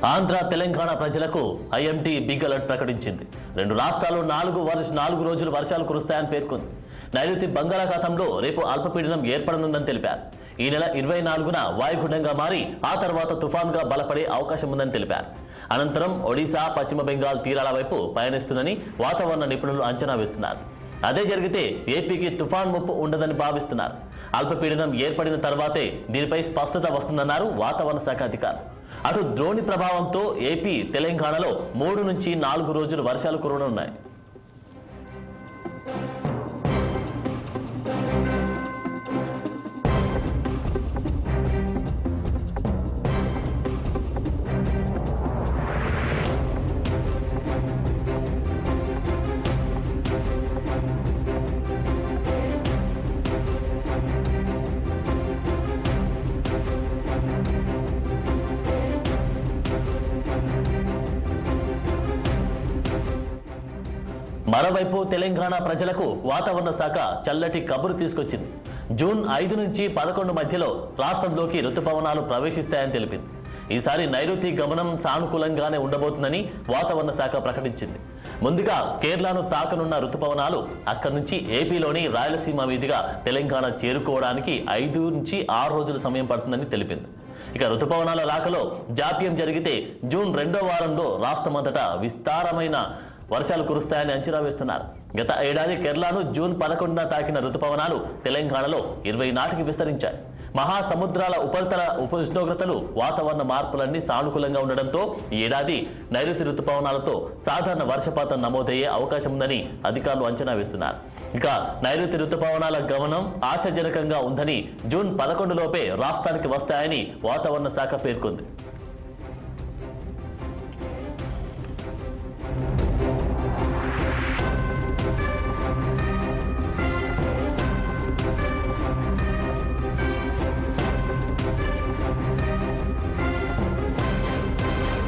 ఆంధ్ర తెలంగాణ ప్రజలకు IMT big alert ప్రకటించింది. 2 రాష్ట్రాల్లో 4 రోజులు వర్షాలు కురుస్తాయని పేర్కొంది. నైరుతి బంగాళాఖాతంలో రేపు అల్పపీడనం ఏర్పడనుందని తెలిపారు. ఈ నెల 24న వాయుగుండంగా మారి ఆ తర్వాత తుఫాన్గా బలపడే అవకాశం ఉందని తెలిపారు. అనంతరం ఒడిశా, పశ్చిమ బెంగాల్ తీరాల వైపు పయనిస్తుందని వాతావరణ నిపుణులు అంచనా వేస్తున్నారు. అదే జరిగితే ఏపీకి తుఫాన్ ముప్పు ఉండదని భావిస్తున్నారు. అల్పపీడనం ఏర్పడిన తర్వాతే దీనిపై స్పష్టత వస్తుందన్నారు వాతావరణ శాఖ అధికారులు. అటు ద్రోణి ప్రభావంతో ఏపీ, తెలంగాణలో 3 నుంచి 4 రోజులు వర్షాలు కురవనున్నాయి. మరోవైపు తెలంగాణ ప్రజలకు వాతావరణ శాఖ చల్లటి కబురు తీసుకొచ్చింది. జూన్ 5 నుంచి 11 మధ్యలో రాష్ట్రంలోకి రుతుపవనాలు ప్రవేశిస్తాయని తెలిపింది. ఈసారి నైరుతి గమనం సానుకూలంగానే ఉండబోతుందని వాతావరణ శాఖ ప్రకటించింది. ముందుగా కేరళను తాకనున్న రుతుపవనాలు అక్కడి నుంచి ఏపీలోని రాయలసీమ మీదుగా తెలంగాణ చేరుకోవడానికి 5 నుంచి 6 రోజుల సమయం పడుతుందని తెలిపింది. ఇక రుతుపవనాల రాకలో జాప్యం జరిగితే జూన్ 2వ వారంలో రాష్ట్రమంతటా విస్తారమైన వర్షాలు కురుస్తాయని అంచనా వేస్తున్నారు. గత ఏడాది కేరళను జూన్ 11న తాకిన రుతుపవనాలు తెలంగాణలో 20 నాటికి విస్తరించాయి. మహాసముద్రాల ఉపరితల ఉష్ణోగ్రతలు, వాతావరణ మార్పులన్నీ సానుకూలంగా ఉండడంతో ఈ ఏడాది నైరుతి రుతుపవనాలతో సాధారణ వర్షపాతం నమోదయ్యే అవకాశం ఉందని అధికారులు అంచనా వేస్తున్నారు. ఇక నైరుతి రుతుపవనాల గమనం ఆశాజనకంగా ఉందని జూన్ 11 లోపే రాష్ట్రానికి వస్తాయని వాతావరణ శాఖ పేర్కొంది.